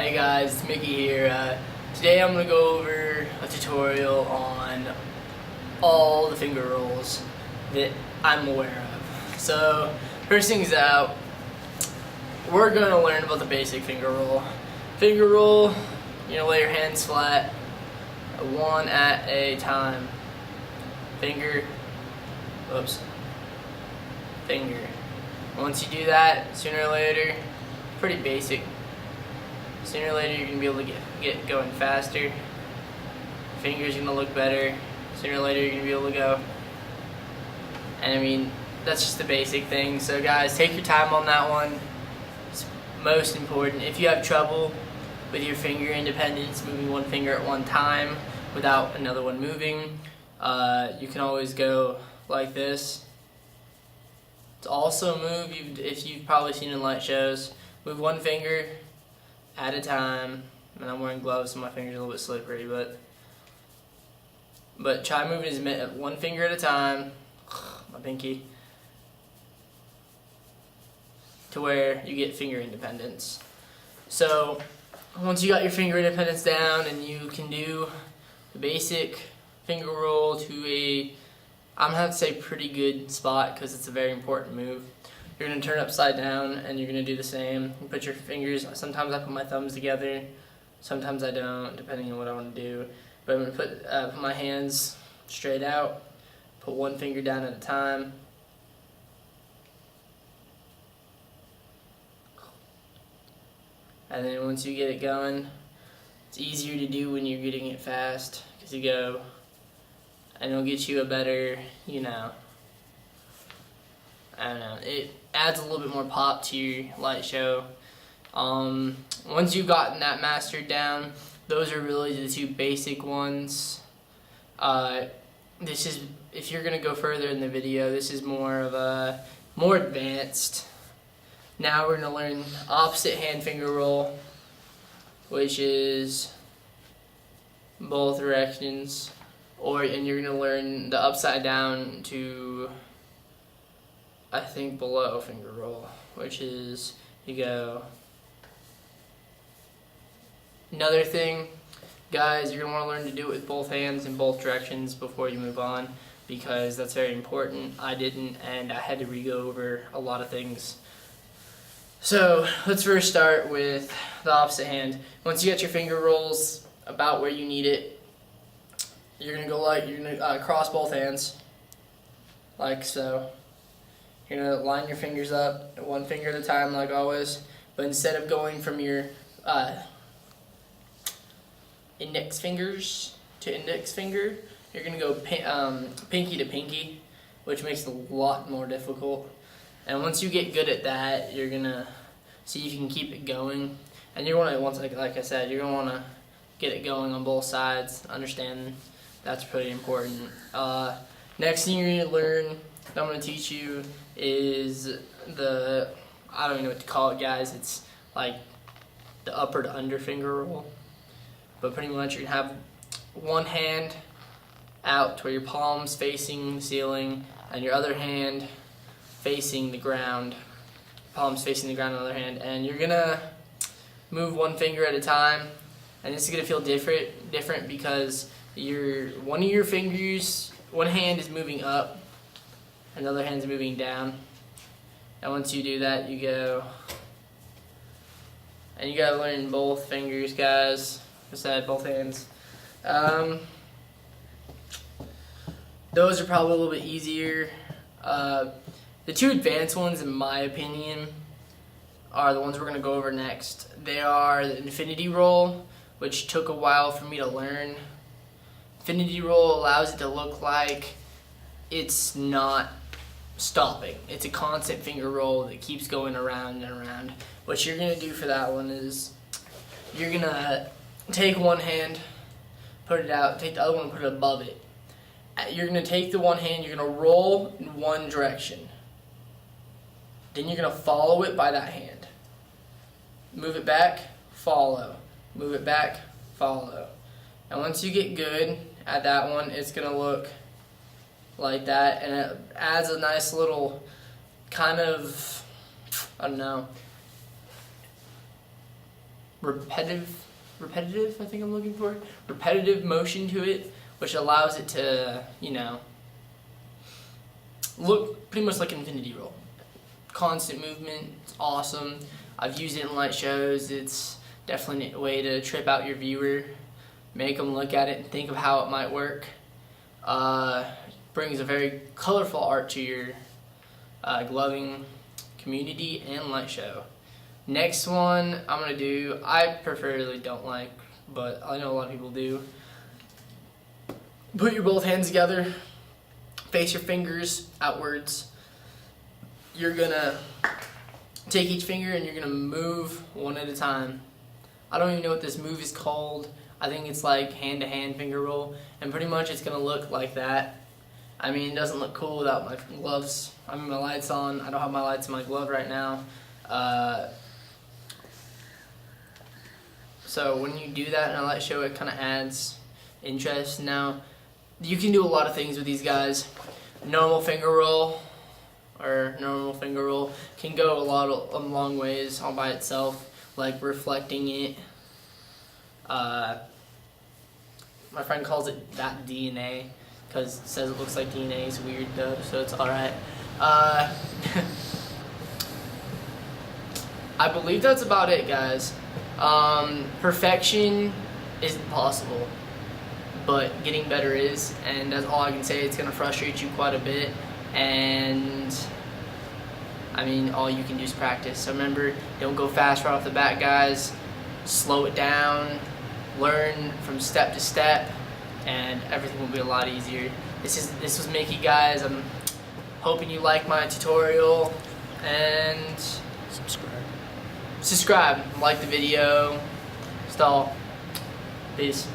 Hey guys, it's Mickey here. Today I'm going to go over a tutorial on all the finger rolls that I'm aware of. So, first things out, we're going to learn about the basic finger roll. Finger roll, lay your hands flat, one at a time. Finger. Once you do that, sooner or later, pretty basic. Sooner or later you're going to be able to get going faster. Fingers going to look better. Sooner or later you're going to be able to go. And I mean, that's just the basic thing. So guys, take your time on that one. It's most important. If you have trouble with your finger independence, moving one finger at one time without another one moving, you can always go like this. It's also a move if you've probably seen in light shows. Move one finger at a time, and I'm wearing gloves so my fingers are a little bit slippery, but try moving one finger at a time, my pinky, to where you get finger independence. So once you got your finger independence down and you can do the basic finger roll to I'm gonna have to say pretty good spot because it's a very important move. You're going to turn upside down and you're going to do the same. You put your fingers, sometimes I put my thumbs together, sometimes I don't, depending on what I want to do. But I'm going to put my hands straight out, put one finger down at a time. And then once you get it going, it's easier to do when you're getting it fast because you go, and it'll get you a better, I don't know, it adds a little bit more pop to your light show. Once you've gotten that mastered down, those are really the two basic ones. This is, if you're going to go further in the video, this is more of a more advanced. Now we're going to learn opposite hand finger roll, which is both directions, and you're going to learn the upside down to, I think, below finger roll, which is you go. Another thing, guys, you're going to want to learn to do it with both hands in both directions before you move on, because that's very important. I didn't, and I had to re-go over a lot of things. So let's first start with the opposite hand. Once you get your finger rolls about where you need it, you're going to cross both hands like so. You're going to line your fingers up, one finger at a time like always, but instead of going from your index fingers to index finger, you're going to go pinky to pinky, which makes it a lot more difficult. And once you get good at that, you're going to see if you can keep it going. And you're going to, like I said, you're going to want to get it going on both sides, understand that's pretty important. Next thing you're going to learn that I'm going to teach you is I don't even know what to call it, guys. It's like the upper to under finger roll. But pretty much you're going to have one hand out to where your palm's facing the ceiling and your other hand facing the ground. Palm's facing the ground on the other hand. And you're going to move one finger at a time. And this is going to feel different because one of your fingers, one hand is moving up and the other hand's moving down. And once you do that, you go, and you gotta learn both fingers, guys. Like I said, both hands. Those are probably a little bit easier. The two advanced ones, in my opinion, are the ones we're gonna go over next. They are the infinity roll, which took a while for me to learn. Infinity roll allows it to look like it's not stopping. It's a constant finger roll that keeps going around and around. What you're going to do for that one is you're going to take one hand, put it out, take the other one and put it above it. You're going to take the one hand, you're going to roll in one direction. Then you're going to follow it by that hand. Move it back, follow. Move it back, follow. And once you get good at that one, it's going to look like that, and it adds a nice little kind of, I don't know, repetitive, I think I'm looking for, repetitive motion to it, which allows it to, you know, look pretty much like an infinity roll. Constant movement, it's awesome. I've used it in light shows. It's definitely a way to trip out your viewer, make them look at it and think of how it might work. Brings a very colorful art to your gloving community and light show. Next one I'm going to do, I preferably don't like, but I know a lot of people do. Put your both hands together, face your fingers outwards. You're going to take each finger and you're going to move one at a time. I don't even know what this move is called. I think it's like hand-to-hand finger roll, and pretty much it's going to look like that. I mean, it doesn't look cool without my gloves. I mean, my lights on. I don't have my lights in my glove right now. So when you do that in a light show, it kind of adds interest. Now, you can do a lot of things with these guys. Normal finger roll can go a long ways all by itself, like reflecting it. My friend calls it that DNA because it says it looks like DNA. It's weird though, so it's alright. I believe that's about it, guys. Perfection isn't possible, but getting better is, and that's all I can say. It's going to frustrate you quite a bit, and I mean, all you can do is practice. So remember, don't go fast right off the bat, guys. Slow it down, learn from step to step, and everything will be a lot easier. This was Micky, guys. I'm hoping you like my tutorial, and subscribe, like the video, stall. Peace.